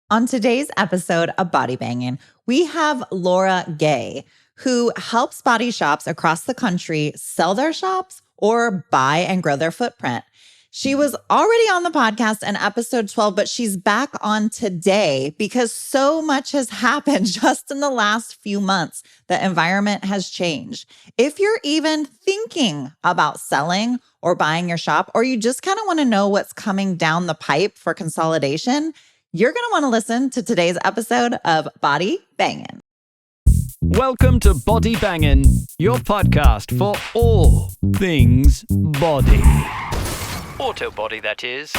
On today's episode of Body Banging, we have Laura Gay, who helps body shops across the country sell their shops or buy and grow their footprint. She was already on the podcast in episode 12, but she's back on today because so much has happened just in the last few months. The environment has changed. If you're even thinking about selling or buying your shop, or you just kind of want to know what's coming down the pipe for consolidation, you're going to want to listen to today's episode of Body Bangin'. Welcome to Body Bangin', your podcast for all things body. Auto body, that is.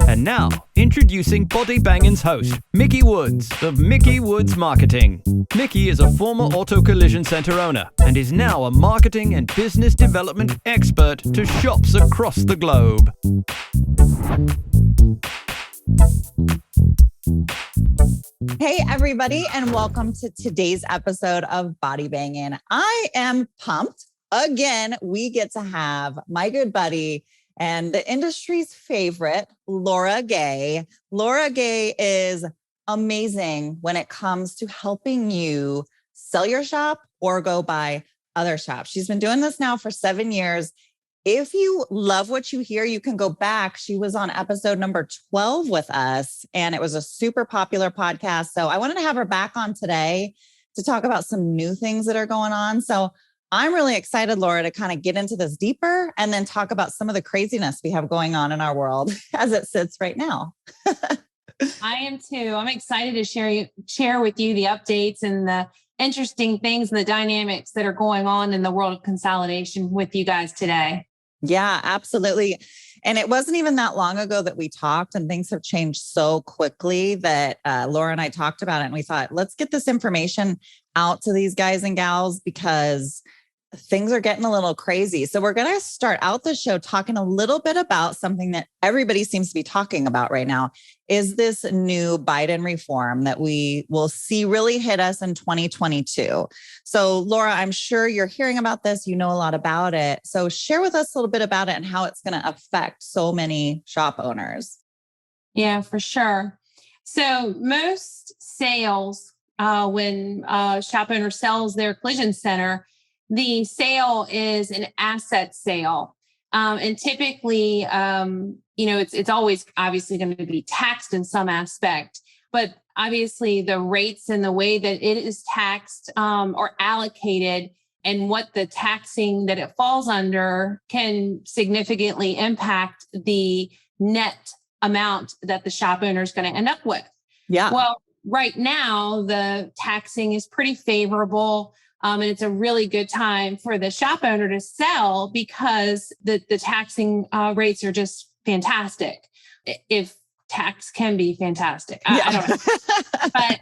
And now, introducing Body Bangin's host, Mickey Woods of Mickey Woods Marketing. Mickey is a former auto collision center owner and is now a marketing and business development expert to shops across the globe. Hey, everybody, and welcome to today's episode of Body Bangin'. I am pumped. Again, we get to have my good buddy and the industry's favorite, Laura Gay. Laura Gay is amazing when it comes to helping you sell your shop or go buy other shops. She's been doing this now for 7 years. If you love what you hear, you can go back. She was on episode number 12 with us, and it was a super popular podcast. So I wanted to have her back on today to talk about some new things that are going on. So I'm really excited, Laura, to kind of get into this deeper and then talk about some of the craziness we have going on in our world as it sits right now. I am too. I'm excited to share with you the updates and the interesting things and the dynamics that are going on in the world of consolidation with you guys today. Yeah, absolutely. And it wasn't even that long ago that we talked, and things have changed so quickly that Laura and I talked about it. And we thought, let's get this information out to these guys and gals because things are getting a little crazy. So we're going to start out the show talking a little bit about something that everybody seems to be talking about right now, is this new Biden reform that we will see really hit us in 2022. So Laura, I'm sure you're hearing about this. You know a lot about it. So share with us a little bit about it and how it's going to affect so many shop owners. Yeah, for sure. So most sales, when a shop owner sells their collision center, the sale is an asset sale. And typically, it's always obviously going to be taxed in some aspect, but obviously the rates and the way that it is taxed or allocated and what the taxing that it falls under can significantly impact the net amount that the shop owner is going to end up with. Yeah. Well, right now, the taxing is pretty favorable. And it's a really good time for the shop owner to sell because the taxing rates are just fantastic. If tax can be fantastic. I don't know. But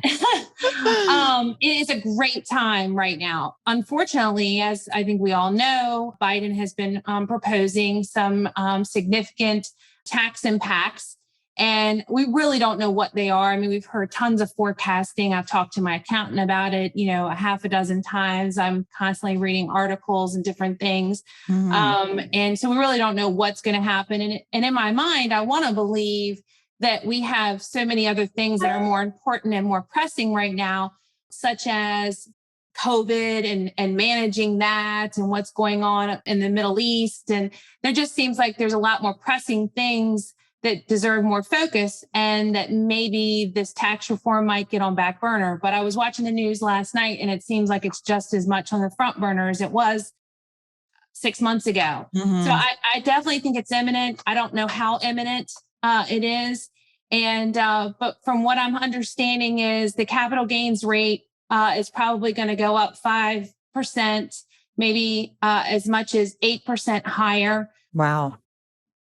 it is a great time right now. Unfortunately, as I think we all know, Biden has been proposing some significant tax impacts. And we really don't know what they are. I mean, we've heard tons of forecasting. I've talked to my accountant about it, a half a dozen times. I'm constantly reading articles and different things. Mm-hmm. And so we really don't know what's going to happen. And in my mind, I want to believe that we have so many other things that are more important and more pressing right now, such as COVID and managing that and what's going on in the Middle East. And there just seems like there's a lot more pressing things that deserve more focus and that maybe this tax reform might get on back burner. But I was watching the news last night and it seems like it's just as much on the front burner as it was 6 months ago. Mm-hmm. So I definitely think it's imminent. I don't know how imminent it is. And but from what I'm understanding is the capital gains rate is probably going to go up 5%, maybe as much as 8% higher. Wow.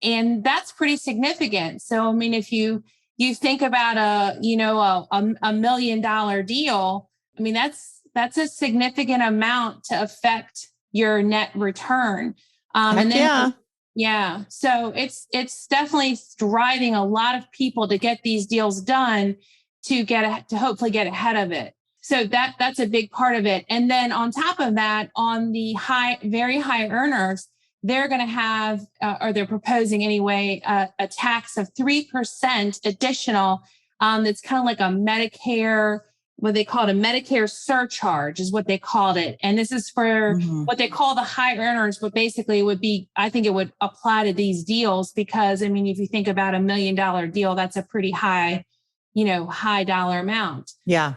And that's pretty significant. So, I mean, if you think about a $1 million deal, I mean, that's a significant amount to affect your net return. Yeah. So it's definitely driving a lot of people to get these deals done to hopefully get ahead of it. So that's a big part of it. And then on top of that, on the very high earners, they're going to have, or they're proposing anyway, a tax of 3% additional It's kind of like a Medicare, what they call it, a Medicare surcharge is what they called it. And this is for what they call the high earners, but basically it would be, I think it would apply to these deals because, I mean, if you think about $1 million deal, that's a pretty high, high dollar amount. Yeah.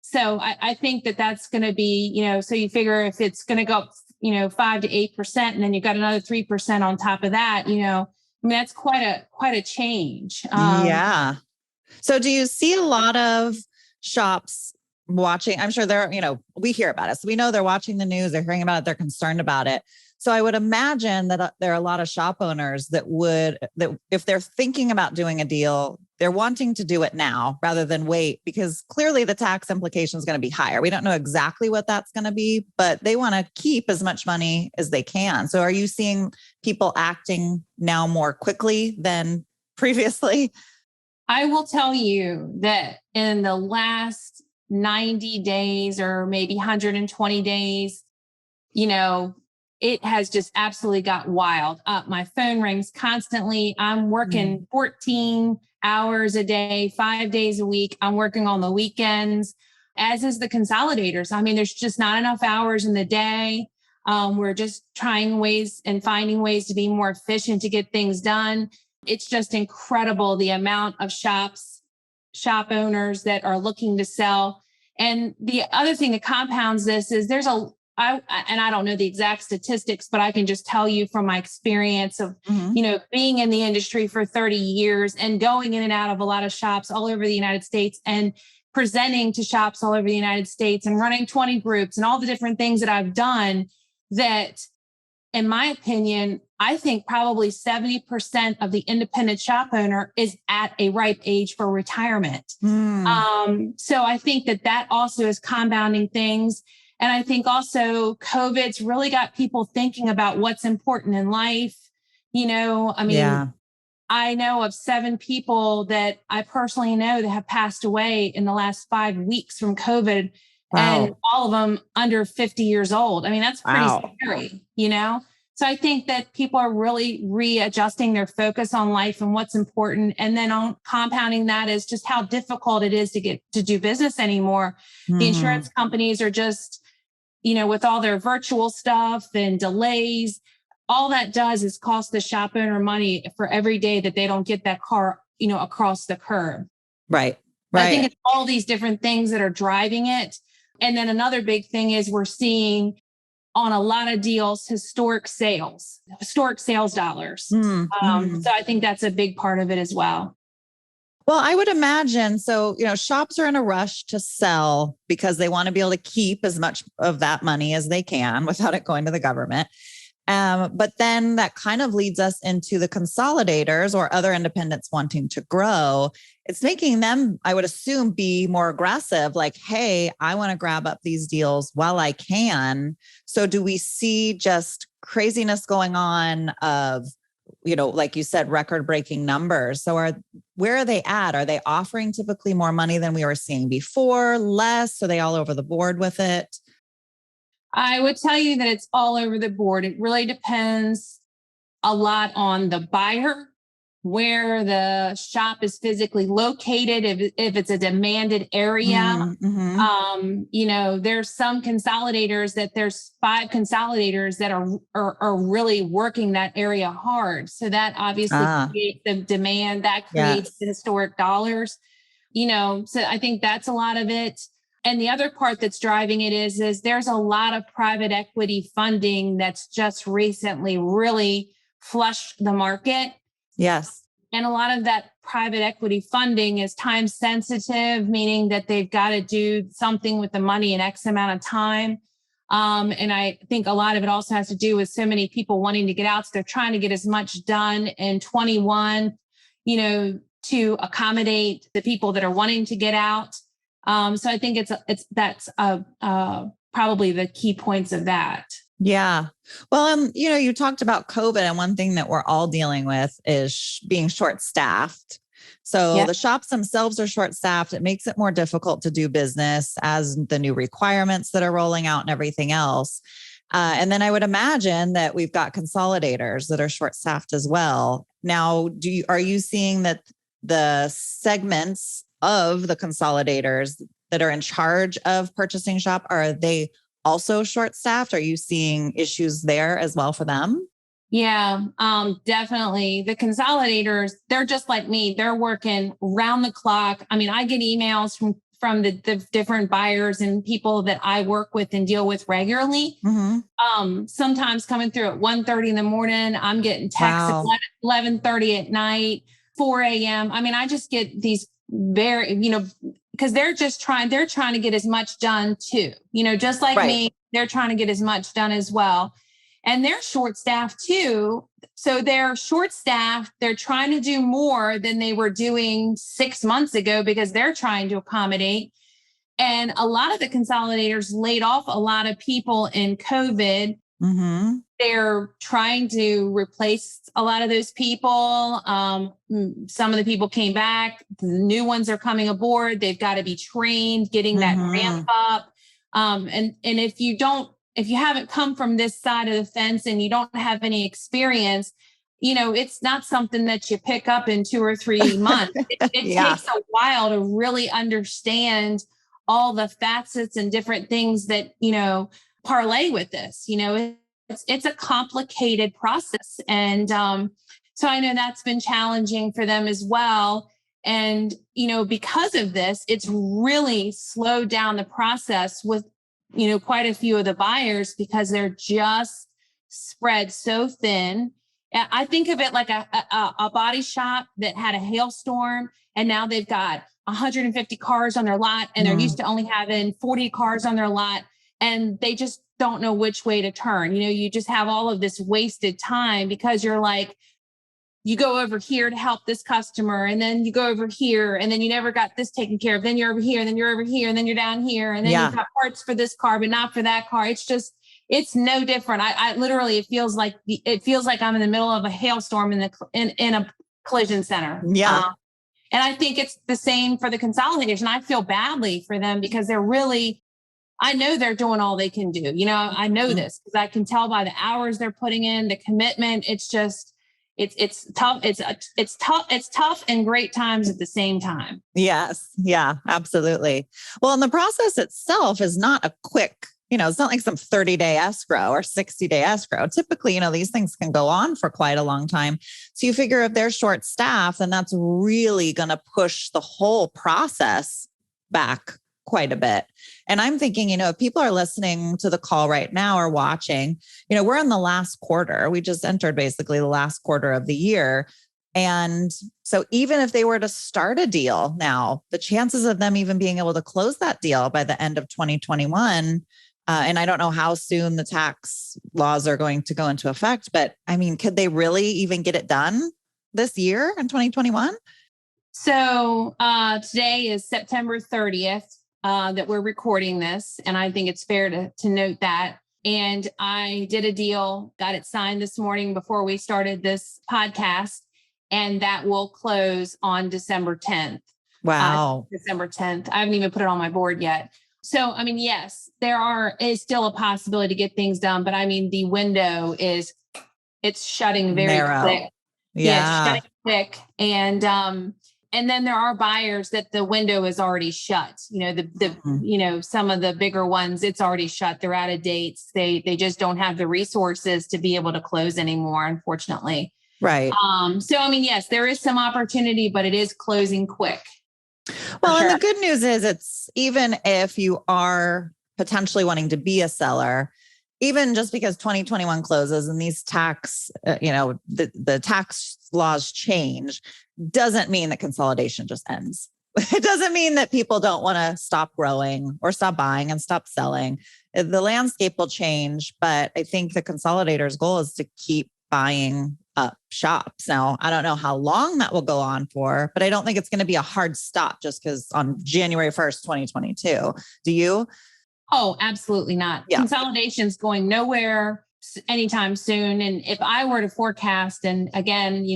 So I think that that's going to be, so you figure if it's going to go up, 5 to 8%, and then you've got another 3% on top of that, I mean, that's quite a change. Yeah. So do you see a lot of shops watching? I'm sure they're, we hear about it. So we know they're watching the news, they're hearing about it, they're concerned about it. So I would imagine that there are a lot of shop owners that if they're thinking about doing a deal, they're wanting to do it now rather than wait, because clearly the tax implication is going to be higher. We don't know exactly what that's going to be, but they want to keep as much money as they can. So are you seeing people acting now more quickly than previously? I will tell you that in the last 90 days or maybe 120 days, it has just absolutely got wild. My phone rings constantly. I'm working 14 hours a day, 5 days a week. I'm working on the weekends, as is the consolidators. I mean, there's just not enough hours in the day. We're just trying ways and finding ways to be more efficient to get things done. It's just incredible the amount of shop owners that are looking to sell. And the other thing that compounds this is I don't know the exact statistics, but I can just tell you from my experience of, being in the industry for 30 years and going in and out of a lot of shops all over the United States and presenting to shops all over the United States and running 20 groups and all the different things that I've done that, in my opinion, I think probably 70% of the independent shop owner is at a ripe age for retirement. So I think that also is compounding things. And I think also COVID's really got people thinking about what's important in life. I know of 7 people that I personally know that have passed away in the last 5 weeks from COVID. Wow. And all of them under 50 years old. I mean, that's pretty scary, So I think that people are really readjusting their focus on life and what's important. And then on compounding that is just how difficult it is to get to do business anymore. The insurance companies are just, with all their virtual stuff and delays, all that does is cost the shop owner money for every day that they don't get that car, across the curb. Right. I think it's all these different things that are driving it. And then another big thing is we're seeing on a lot of deals, historic sales dollars. So I think that's a big part of it as well. Well, I would imagine. So, shops are in a rush to sell because they want to be able to keep as much of that money as they can without it going to the government. But then that kind of leads us into the consolidators or other independents wanting to grow. It's making them, I would assume, be more aggressive. Like, hey, I want to grab up these deals while I can. So do we see just craziness going on of, like you said, record-breaking numbers? So where are they at? Are they offering typically more money than we were seeing before, less? Are they all over the board with it? I would tell you that it's all over the board. It really depends a lot on the buyer, where the shop is physically located, if it's a demanded area. There's some consolidators there's 5 consolidators that are really working that area hard. So that obviously creates the demand, that creates the historic dollars, so I think that's a lot of it. And the other part that's driving it is there's a lot of private equity funding that's just recently really flushed the market. Yes. And a lot of that private equity funding is time sensitive, meaning that they've got to do something with the money in X amount of time. And I think a lot of it also has to do with so many people wanting to get out. So they're trying to get as much done in 21, to accommodate the people that are wanting to get out. So I think that's probably the key points of that. Yeah. Well, you talked about COVID, and one thing that we're all dealing with is being short-staffed. So the shops themselves are short-staffed. It makes it more difficult to do business as the new requirements that are rolling out and everything else. And then I would imagine that we've got consolidators that are short-staffed as well. Now, are you seeing that the segments of the consolidators that are in charge of purchasing shop, are they also short-staffed? Are you seeing issues there as well for them? Yeah, definitely. The consolidators, they're just like me. They're working round the clock. I mean, I get emails from the different buyers and people that I work with and deal with regularly. Sometimes coming through at 1:30 in the morning. I'm getting texts Wow. at 11:30 at night, 4 a.m. I mean, I just get these very, because they're trying to get as much done too. Just like Right. me, they're trying to get as much done as well. And they're short staffed too. So they're short staffed. They're trying to do more than they were doing 6 months ago because they're trying to accommodate. And a lot of the consolidators laid off a lot of people in COVID. They're trying to replace a lot of those people. Some of the people came back. The new ones are coming aboard. They've got to be trained, getting that ramp up. And if you haven't come from this side of the fence and you don't have any experience, it's not something that you pick up in 2 or 3 months. It takes a while to really understand all the facets and different things that, parlay with this. It's a complicated process. And so I know that's been challenging for them as well. And, because of this, it's really slowed down the process with quite a few of the buyers because they're just spread so thin. I think of it like a body shop that had a hailstorm and now they've got 150 cars on their lot and they're used to only having 40 cars on their lot and they just don't know which way to turn. You just have all of this wasted time because you're like, you go over here to help this customer and then you go over here and then you never got this taken care of. Then you're over here and then you're over here and then you're down here and then you've got parts for this car, but not for that car. It's no different. I literally, it feels like I'm in the middle of a hailstorm in a collision center. Yeah. And I think it's the same for the consolidators. And I feel badly for them because I know they're doing all they can do. I know this because I can tell by the hours they're putting in, the commitment. It's just, it's tough. It's tough. It's tough and great times at the same time. Yes. Yeah, absolutely. Well, and the process itself is not a quick, it's not like some 30-day escrow or 60-day escrow. Typically, these things can go on for quite a long time. So you figure if they're short staffed, then that's really going to push the whole process back quite a bit. And I'm thinking, if people are listening to the call right now or watching, we're in the last quarter. We just entered basically the last quarter of the year. And so even if they were to start a deal now, the chances of them even being able to close that deal by the end of 2021, and I don't know how soon the tax laws are going to go into effect, but I mean, could they really even get it done this year in 2021? So today is September 30th. That we're recording this. And I think it's fair to note that. And I did a deal, got it signed this morning before we started this podcast. And that will close on December 10th. Wow. December 10th. I haven't even put it on my board yet. So, I mean, yes, is still a possibility to get things done. But I mean, the window it's shutting very narrow. quick. Yeah. It's shutting quick. And then there are buyers that the window is already shut. Some of the bigger ones, it's already shut. They're out of dates. They just don't have the resources to be able to close anymore, unfortunately. Right. So, I mean, yes, there is some opportunity, but it is closing quick. Well, and the good news is it's even if you are potentially wanting to be a seller, even just because 2021 closes and these tax, the tax laws change, doesn't mean that consolidation just ends. It doesn't mean that people don't want to stop growing or stop buying and stop selling. The landscape will change, but I think the consolidator's goal is to keep buying up shops. Now, I don't know how long that will go on for, but I don't think it's going to be a hard stop just because on January 1st, 2022. Do you? Oh, absolutely not. Yeah. Consolidation's going nowhere anytime soon. And if I were to forecast, and again,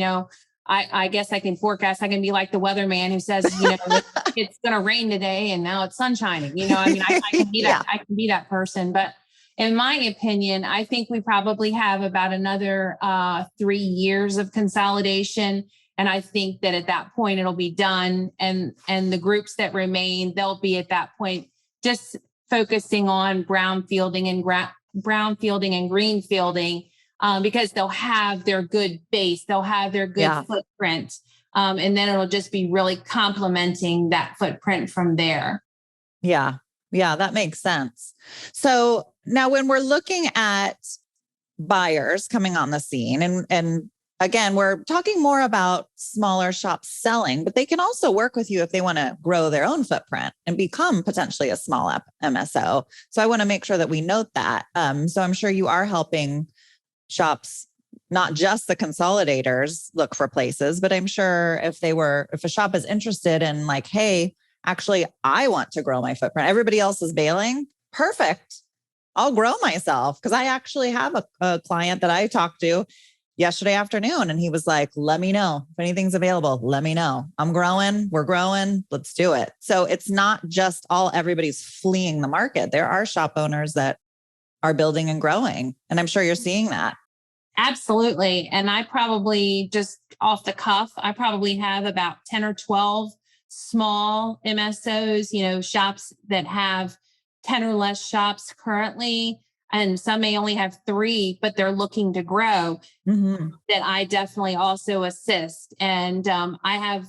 I guess I can forecast. I can be like the weatherman who says, it's going to rain today and now it's sun shining. I can be that. I can be that person. But in my opinion, I think we probably have about another 3 years of consolidation. And I think that at that point it'll be done. And the groups that remain, they'll be at that point just focusing on brown fielding and green fielding, because they'll have their good base, they'll have their good footprint. And then it'll just be really complementing that footprint from there. Yeah. Yeah, that makes sense. So now when we're looking at buyers coming on the scene, and again, we're talking more about smaller shops selling, but they can also work with you if they want to grow their own footprint and become potentially a small MSO. So I want to make sure that we note that. So I'm sure you are helping shops, not just the consolidators, look for places, but I'm sure if a shop is interested in like, hey, actually, I want to grow my footprint. Everybody else is bailing. Perfect. I'll grow myself. Because I actually have a client that I talked to yesterday afternoon, and he was like, let me know if anything's available. Let me know. I'm growing. We're growing. Let's do it. So it's not just everybody's fleeing the market. There are shop owners that are building and growing. And I'm sure you're seeing that. Absolutely. And I probably, just off the cuff, I probably have about 10 or 12 small MSOs, shops that have 10 or less shops currently. And some may only have 3, but they're looking to grow, that I definitely also assist. And I have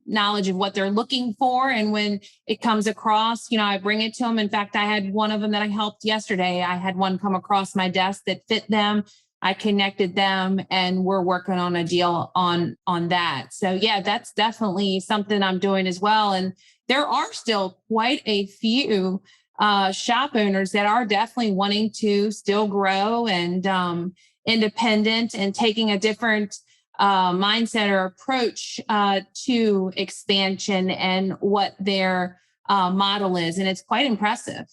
knowledge of what they're looking for. And when it comes across, I bring it to them. In fact, I had one of them that I helped yesterday. I had one come across my desk that fit them. I connected them, and we're working on a deal on that. So yeah, that's definitely something I'm doing as well. And there are still quite a few shop owners that are definitely wanting to still grow and independent and taking a different mindset or approach to expansion and what their model is. And it's quite impressive.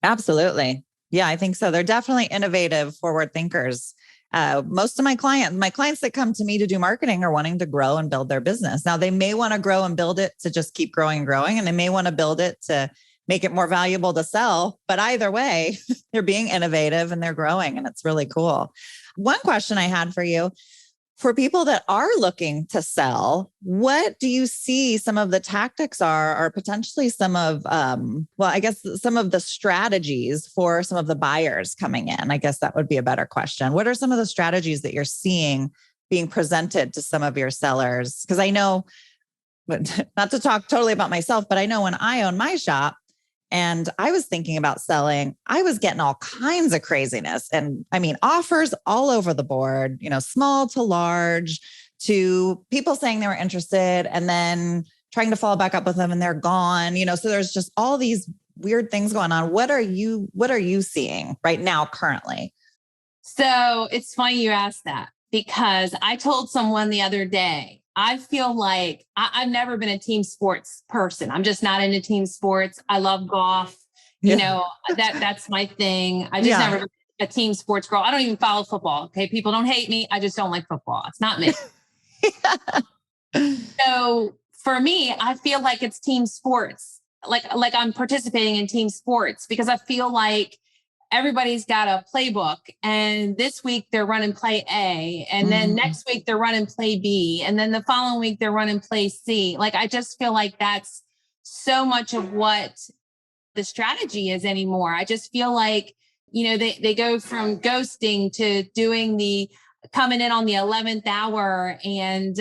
Absolutely. Yeah, I think so. They're definitely innovative, forward thinkers. Most of my clients that come to me to do marketing are wanting to grow and build their business. Now, they may want to grow and build it to just keep growing and growing, and they may want to build it to make it more valuable to sell. But either way, they're being innovative and they're growing, and it's really cool. One question I had for you, for people that are looking to sell, what do you see some of the tactics are, or potentially some of, I guess some of the strategies for some of the buyers coming in? I guess that would be a better question. What are some of the strategies that you're seeing being presented to some of your sellers? Because I know, not to talk totally about myself, but I know when I own my shop, and I was thinking about selling, I was getting all kinds of craziness. And I mean, offers all over the board, small to large, to people saying they were interested and then trying to follow back up with them and they're gone, so there's just all these weird things going on. What are you seeing right now currently? So it's funny you asked that, because I told someone the other day, I feel like I've never been a team sports person. I'm just not into team sports. I love golf. That's my thing. I just never been a team sports girl. I don't even follow football. Okay. People don't hate me. I just don't like football. It's not me. So for me, I feel like it's team sports. Like I'm participating in team sports, because I feel like everybody's got a playbook, and this week they're running play A, and then next week they're running play B, and then the following week they're running play C. Like, I just feel like that's so much of what the strategy is anymore. I just feel like, they go from ghosting to doing coming in on the 11th hour and,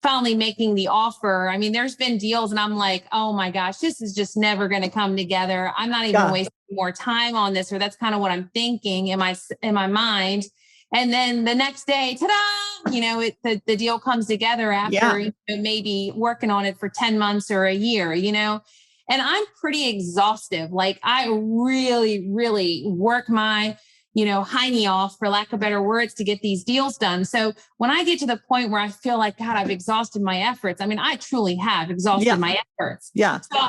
finally making the offer. I mean, there's been deals and I'm like, oh my gosh, this is just never going to come together. I'm not even wasting more time on this, or that's kind of what I'm thinking in my mind. And then the next day, ta-da, the deal comes together after maybe working on it for 10 months or a year, and I'm pretty exhaustive. Like, I really, really work my hiney off, for lack of better words, to get these deals done. So when I get to the point where I feel like, God, I've exhausted my efforts. I mean, I truly have exhausted my efforts. Yeah. So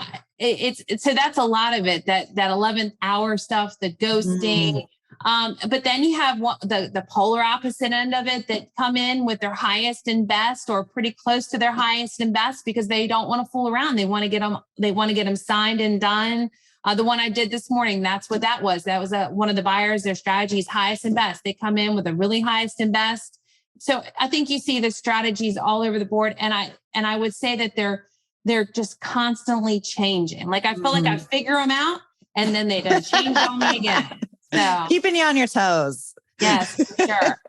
so that's a lot of it, that 11th hour stuff, the ghosting. But then you have the polar opposite end of it, that come in with their highest and best, or pretty close to their highest and best, because they don't want to fool around. They want to get them signed and done. The one I did this morning, that's what that was. That was one of the buyers, their strategy is highest and best. They come in with a really highest and best. So I think you see the strategies all over the board. And I would say that they're just constantly changing. Like I feel like I figure them out and then they don't change on me again. So keeping you on your toes. yes, for sure.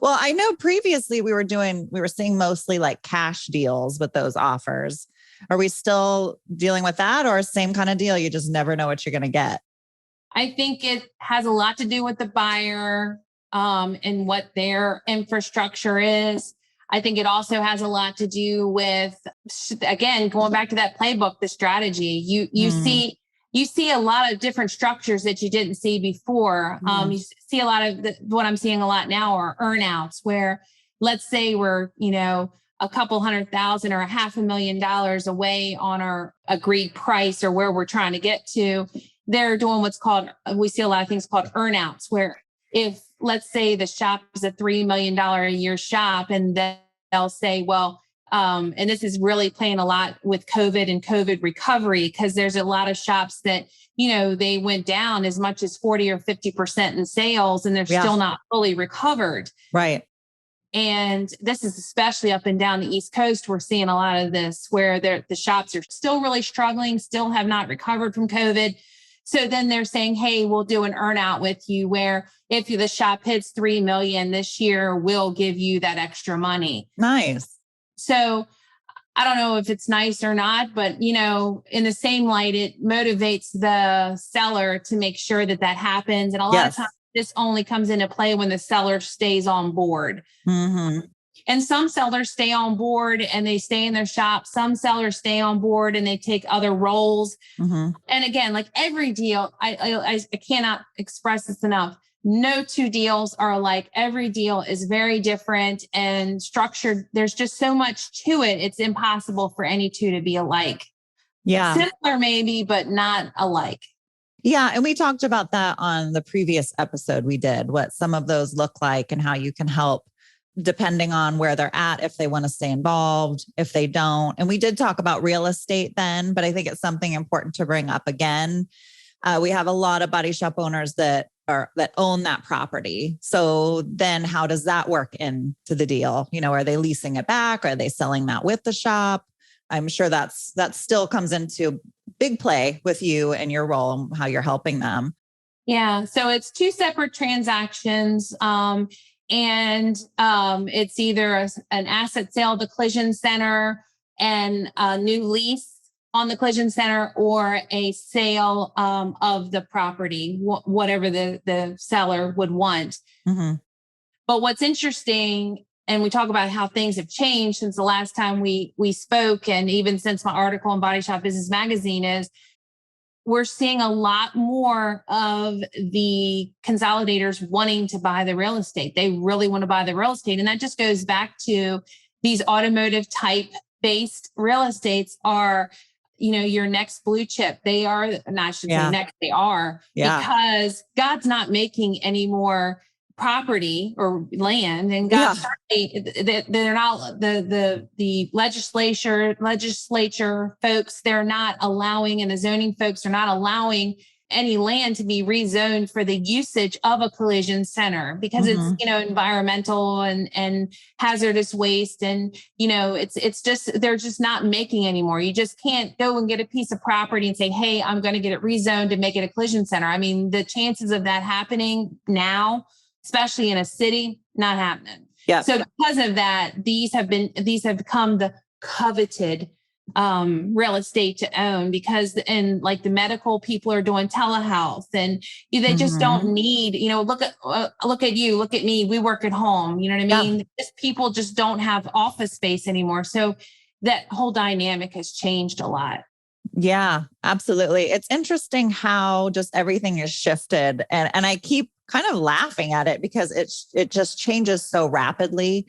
Well, I know previously we were seeing mostly like cash deals with those offers. Are we still dealing with that, or same kind of deal? You just never know what you're going to get. I think it has a lot to do with the buyer and what their infrastructure is. I think it also has a lot to do with, again, going back to that playbook, the strategy. You see a lot of different structures that you didn't see before. You see a lot of what I'm seeing a lot now are earnouts, where let's say we're, a couple $100,000 or $500,000 away on our agreed price or where we're trying to get to. They're doing we see a lot of things called earnouts, where if let's say the shop is a $3 million a year shop, and then they'll say, well, and this is really playing a lot with COVID and COVID recovery, because there's a lot of shops that, they went down as much as 40 or 50% in sales, and they're still not fully recovered. Right. And this is especially up and down the East Coast. We're seeing a lot of this where the shops are still really struggling, still have not recovered from COVID. So then they're saying, hey, we'll do an earnout with you where if the shop hits 3 million this year, we'll give you that extra money. Nice. So I don't know if it's nice or not, but, in the same light, it motivates the seller to make sure that happens. And a lot of times this only comes into play when the seller stays on board. Mm-hmm. And some sellers stay on board and they stay in their shop. Some sellers stay on board and they take other roles. Mm-hmm. And again, like every deal, I cannot express this enough. No two deals are alike. Every deal is very different and structured. There's just so much to it. It's impossible for any two to be alike. Yeah. Similar maybe, but not alike. Yeah. And we talked about that on the previous episode we did, what some of those look like and how you can help depending on where they're at, if they want to stay involved, if they don't. And we did talk about real estate then, but I think it's something important to bring up again. We have a lot of body shop owners that own that property. So then how does that work into the deal? Are they leasing it back? Are they selling that with the shop? I'm sure that still comes into big play with you and your role and how you're helping them. Yeah. So it's two separate transactions. And it's either an asset sale of the collision center and a new lease on the collision center, or a sale of the property, whatever the seller would want. Mm-hmm. But what's interesting, and we talk about how things have changed since the last time we spoke, and even since my article in Body Shop Business Magazine, is we're seeing a lot more of the consolidators wanting to buy the real estate. They really want to buy the real estate. And that just goes back to these automotive type based real estates are, your next blue chip. They are, and I should say next, they are, because God's not making any more property or land, and God certainly, they're not the legislature folks. They're not allowing, and the zoning folks are not allowing any land to be rezoned for the usage of a collision center, because it's environmental and hazardous waste, and it's just, they're just not making anymore. You just can't go and get a piece of property and say, hey, I'm going to get it rezoned and make it a collision center. I mean, the chances of that happening now, especially in a city, not happening. Yeah. So because of that, these have become the coveted real estate to own, because like the medical people are doing telehealth, and they just don't need, look at you, look at me, we work at home. You know what I mean? Just people just don't have office space anymore. So that whole dynamic has changed a lot. Yeah, absolutely. It's interesting how just everything is shifted. And I keep kind of laughing at it because it just changes so rapidly.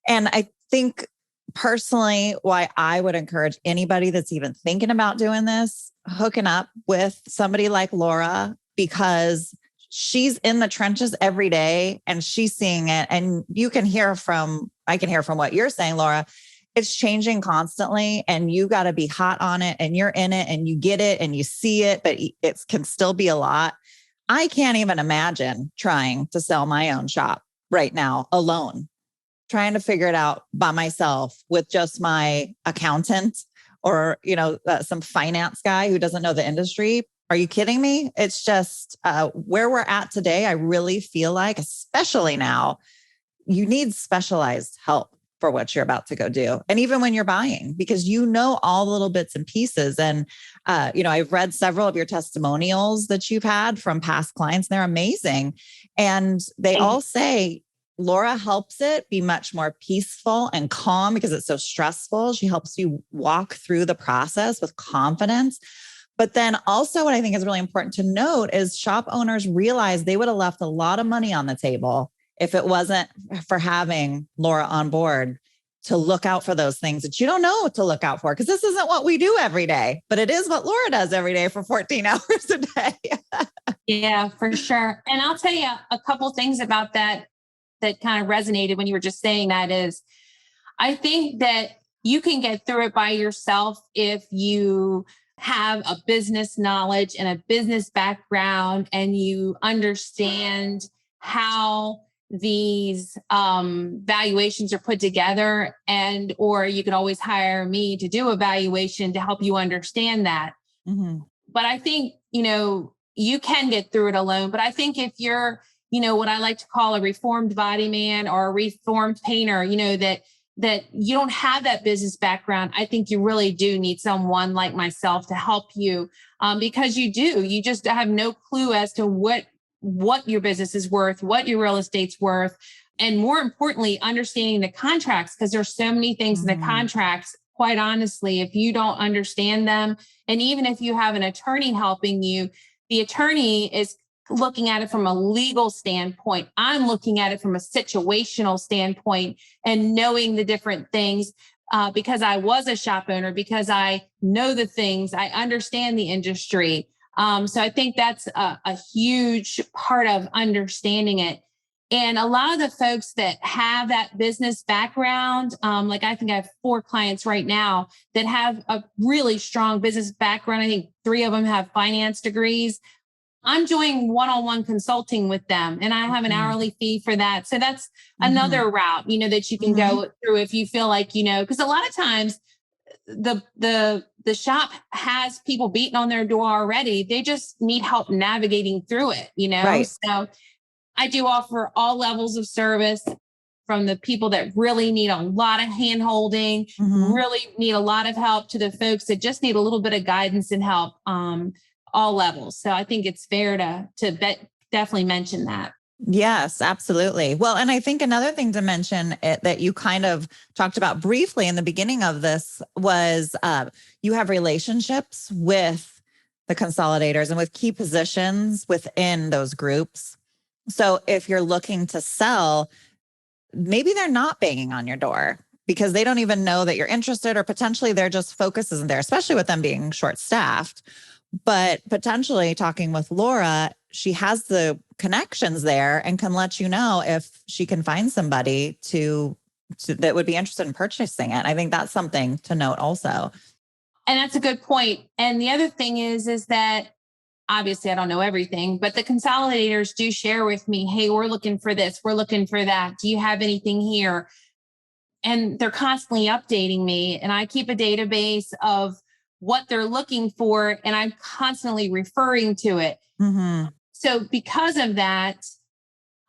And I think personally, why I would encourage anybody that's even thinking about doing this, hooking up with somebody like Laura, because she's in the trenches every day and she's seeing it. And I can hear from what you're saying, Laura. It's changing constantly, and you got to be hot on it, and you're in it and you get it and you see it, but it can still be a lot. I can't even imagine trying to sell my own shop right now alone. trying to figure it out by myself with just my accountant or, some finance guy who doesn't know the industry. Are you kidding me? It's just where we're at today. I really feel like, especially now, you need specialized help for what you're about to go do. And even when you're buying, because all the little bits and pieces. And, I've read several of your testimonials that you've had from past clients. They're amazing. And they all say, Laura helps it be much more peaceful and calm because it's so stressful. She helps you walk through the process with confidence. But then also what I think is really important to note is shop owners realize they would have left a lot of money on the table if it wasn't for having Laura on board to look out for those things that you don't know what to look out for. Because this isn't what we do every day, but it is what Laura does every day for 14 hours a day. Yeah, for sure. And I'll tell you a couple things about that kind of resonated when you were just saying that is, I think that you can get through it by yourself if you have a business knowledge and a business background and you understand how these valuations are put together, or you could always hire me to do a valuation to help you understand that. Mm-hmm. But I think, you can get through it alone. But I think if you're, what I like to call a reformed body man or a reformed painter, that you don't have that business background, I think you really do need someone like myself to help you because you just have no clue as to what your business is worth, what your real estate's worth, and more importantly, understanding the contracts, because there's so many things in the contracts. Quite honestly, if you don't understand them, and even if you have an attorney helping you, the attorney is looking at it from a legal standpoint. I'm looking at it from a situational standpoint and knowing the different things because I was a shop owner, because I know the things, I understand the industry. So I think that's a huge part of understanding it. And a lot of the folks that have that business background, like I think I have 4 clients right now that have a really strong business background. I think 3 of them have finance degrees. I'm doing one-on-one consulting with them and I have an hourly fee for that. So that's another route, that you can go through if you feel like, because a lot of times the shop has people beating on their door already. They just need help navigating through it, Right. So I do offer all levels of service, from the people that really need a lot of hand holding, really need a lot of help, to the folks that just need a little bit of guidance and help, all levels. So I think it's fair to definitely mention that. Yes, absolutely. Well, and I think another thing to mention that you kind of talked about briefly in the beginning of this was you have relationships with the consolidators and with key positions within those groups. So if you're looking to sell, maybe they're not banging on your door because they don't even know that you're interested, or potentially their just focus isn't there, especially with them being short-staffed. But potentially talking with Laura, she has the connections there and can let you know if she can find somebody that would be interested in purchasing it. I think that's something to note also. And that's a good point. And the other thing is that obviously I don't know everything, but the consolidators do share with me, hey, we're looking for this, we're looking for that. Do you have anything here? And they're constantly updating me. And I keep a database of what they're looking for, and I'm constantly referring to it. So because of that,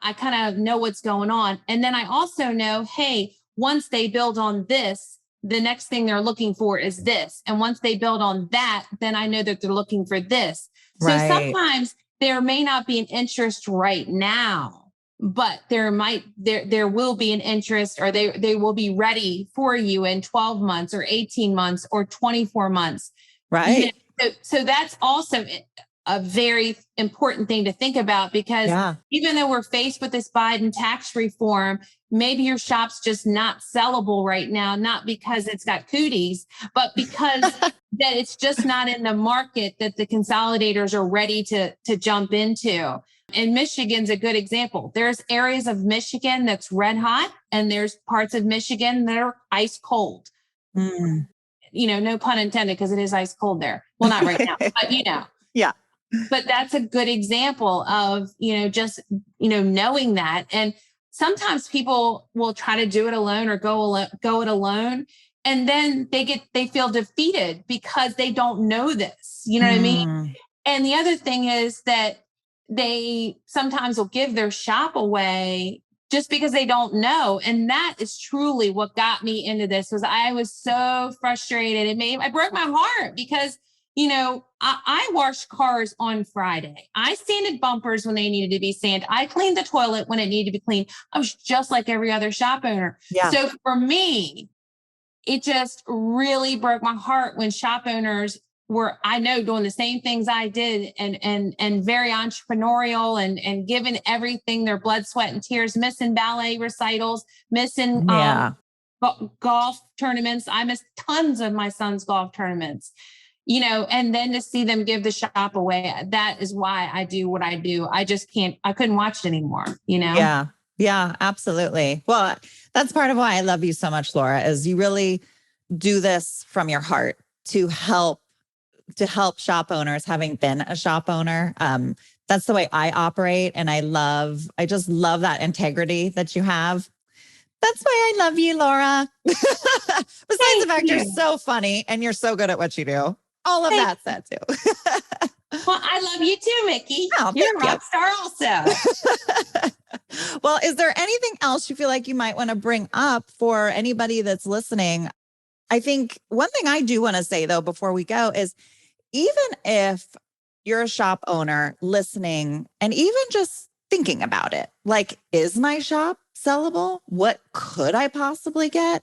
I kind of know what's going on. And then I also know, hey, once they build on this, the next thing they're looking for is this. And once they build on that, then I know that they're looking for this. So sometimes there may not be an interest right now, but there will be an interest, or they will be ready for you in 12 months or 18 months or 24 months. Right. So that's also a very important thing to think about, because even though we're faced with this Biden tax reform, maybe your shop's just not sellable right now, not because it's got cooties, but because that it's just not in the market that the consolidators are ready to jump into. And Michigan's a good example. There's areas of Michigan that's red hot, and there's parts of Michigan that are ice cold. No pun intended, because it is ice cold there. Well, not right now, but Yeah. But that's a good example of, just, knowing that. And sometimes people will try to do it alone or go it alone. And then they feel defeated because they don't know this. You know what I mean? Mm, And the other thing is that they sometimes will give their shop away just because they don't know. And that is truly what got me into this. Was I was so frustrated. I broke my heart because, I washed cars on Friday. I sanded bumpers when they needed to be sanded. I cleaned the toilet when it needed to be cleaned. I was just like every other shop owner. yeah. So for me, it just really broke my heart when shop owners were, I know, doing the same things I did and very entrepreneurial and giving everything their blood, sweat, and tears, missing ballet recitals, missing Yeah. golf tournaments. I missed tons of my son's golf tournaments, and then to see them give the shop away, that is why I do what I do. I couldn't watch it anymore. Yeah. Yeah, absolutely. Well, that's part of why I love you so much, Laura, is you really do this from your heart to help shop owners, having been a shop owner. That's the way I operate. And I just love that integrity that you have. That's why I love you, Laura. Besides the fact you're so funny and you're so good at what you do. All of that said too. Well, I love you too, Mickey. Oh, You're a thank you. rock star also. Well, is there anything else you feel like you might want to bring up for anybody that's listening? I think one thing I do want to say though, before we go, is even if you're a shop owner listening and even just thinking about it, like, is my shop sellable? What could I possibly get?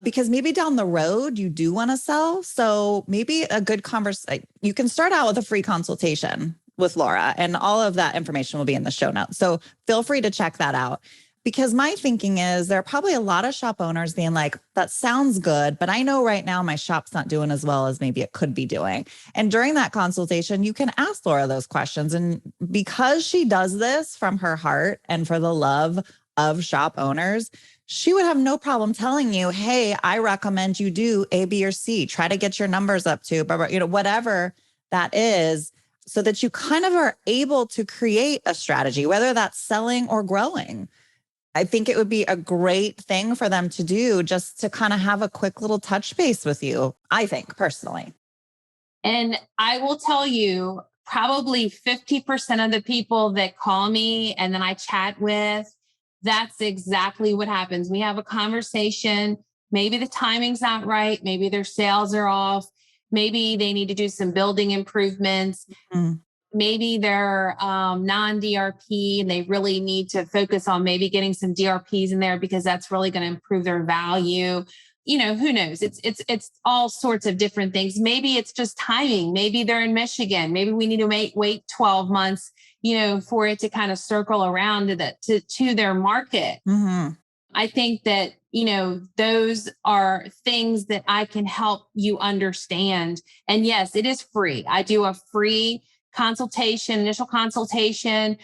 Because maybe down the road you do want to sell. So maybe a good conversation, you can start out with a free consultation with Laura, and all of that information will be in the show notes. So feel free to check that out. Because my thinking is there are probably a lot of shop owners being like, that sounds good, but I know right now my shop's not doing as well as maybe it could be doing. And during that consultation, you can ask Laura those questions. And because she does this from her heart and for the love of shop owners, she would have no problem telling you, hey, I recommend you do A, B, or C. Try to get your numbers up to, whatever that is, so that you kind of are able to create a strategy, whether that's selling or growing. I think it would be a great thing for them to do, just to kind of have a quick little touch base with you, I think, personally. And I will tell you, probably 50% of the people that call me and then I chat with, that's exactly what happens. We have a conversation. Maybe the timing's not right. Maybe their sales are off. Maybe they need to do some building improvements. Mm. Maybe they're non-DRP and they really need to focus on maybe getting some DRPs in there because that's really going to improve their value. Who knows? It's all sorts of different things. Maybe it's just timing. Maybe they're in Michigan. Maybe we need to wait 12 months, for it to kind of circle around to their market. Mm-hmm. I think that, those are things that I can help you understand. And yes, it is free. I do a free initial consultation,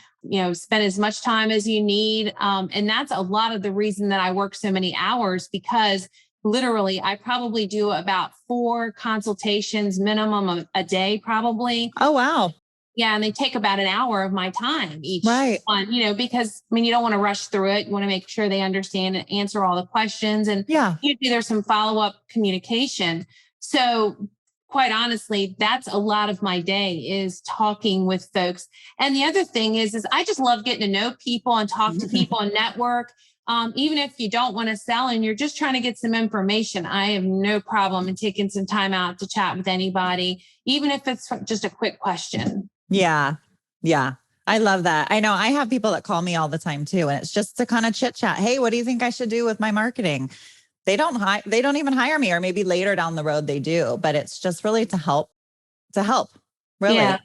spend as much time as you need. And that's a lot of the reason that I work so many hours, because literally I probably do about 4 consultations minimum a day, probably. Oh, wow. Yeah. And they take about an hour of my time each Right. one, because you don't want to rush through it. You want to make sure they understand and answer all the questions. And Yeah. usually there's some follow-up communication. So quite honestly, that's a lot of my day, is talking with folks. And the other thing is I just love getting to know people and talk to people and network. Even if you don't want to sell and you're just trying to get some information, I have no problem in taking some time out to chat with anybody, even if it's just a quick question. Yeah. Yeah. I love that. I know I have people that call me all the time too. And it's just to kind of chit chat. Hey, what do you think I should do with my marketing? They don't even hire me, or maybe later down the road they do, but it's just really to help really. Yeah.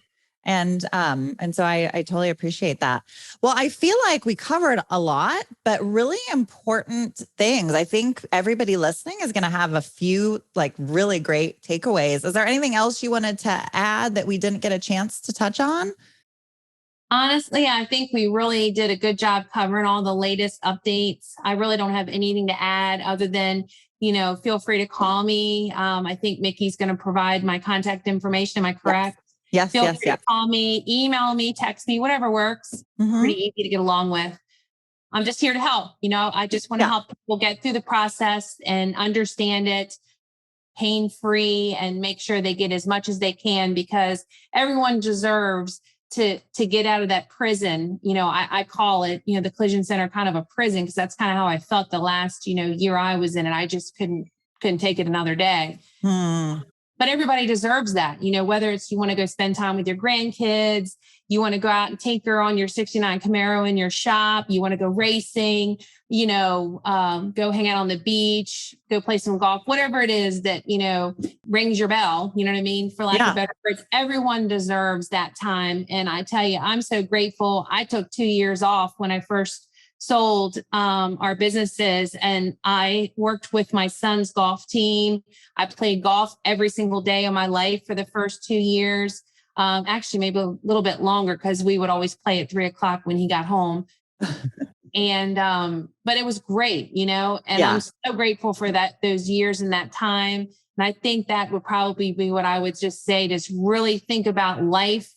And so I totally appreciate that. Well, I feel like we covered a lot, but really important things. I think everybody listening is going to have a few like really great takeaways. Is there anything else you wanted to add that we didn't get a chance to touch on? Honestly, I think we really did a good job covering all the latest updates. I really don't have anything to add other than, feel free to call me. I think Mickey's going to provide my contact information. Am I correct? Yes. Feel free to call me, email me, text me, whatever works. Mm-hmm. Pretty easy to get along with. I'm just here to help. I just want to help people get through the process and understand it pain-free and make sure they get as much as they can, because everyone deserves to get out of that prison. I call it, the collision center kind of a prison, because that's kind of how I felt the last, year I was in it. I just couldn't take it another day. But everybody deserves that, whether it's you want to go spend time with your grandkids, you want to go out and tinker on your 69 Camaro in your shop, you want to go racing, go hang out on the beach, go play some golf, whatever it is that, rings your bell, you know what I mean? For lack of better words, everyone deserves that time. And I tell you, I'm so grateful. I took 2 years off when I first sold our businesses, and I worked with my son's golf team. I played golf every single day of my life for the first 2 years. Actually, maybe a little bit longer, because we would always play at 3:00 when he got home. And but it was great, and I'm so grateful for those years and that time. And I think that would probably be what I would just say, to really think about life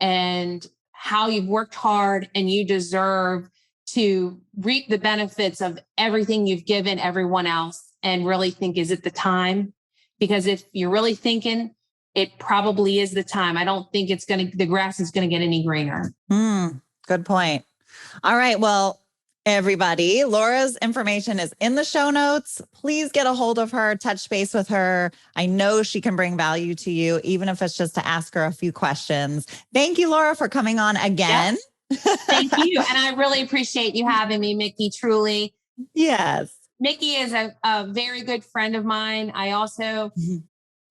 and how you've worked hard and you deserve to reap the benefits of everything you've given everyone else, and really think, is it the time? Because if you're really thinking, it probably is the time. I don't think the grass is going to get any greener. Good point. All right. Well, everybody, Laura's information is in the show notes. Please get a hold of her, touch base with her. I know she can bring value to you, even if it's just to ask her a few questions. Thank you, Laura, for coming on again. Yep. Thank you. And I really appreciate you having me, Mickey, truly. Yes. Mickey is a very good friend of mine.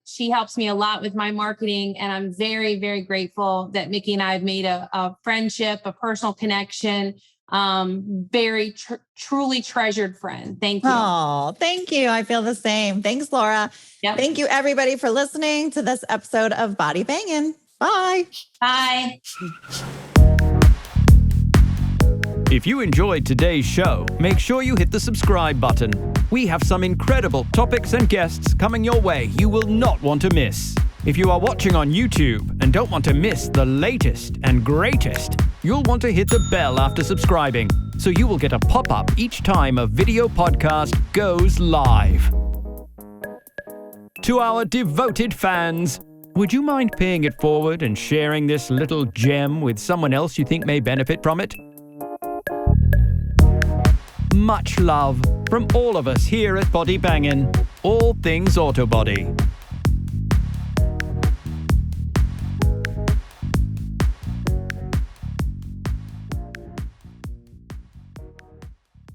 She helps me a lot with my marketing, and I'm very, very grateful that Mickey and I have made a friendship, a personal connection, truly treasured friend. Thank you. Oh, thank you. I feel the same. Thanks, Laura. Yep. Thank you, everybody, for listening to this episode of Body Bangin'. Bye. Bye. If you enjoyed today's show, make sure you hit the subscribe button. We have some incredible topics and guests coming your way you will not want to miss. If you are watching on YouTube and don't want to miss the latest and greatest, you'll want to hit the bell after subscribing, so you will get a pop-up each time a video podcast goes live. To our devoted fans, would you mind paying it forward and sharing this little gem with someone else you think may benefit from it? Much love from all of us here at Body Bangin', all things auto body.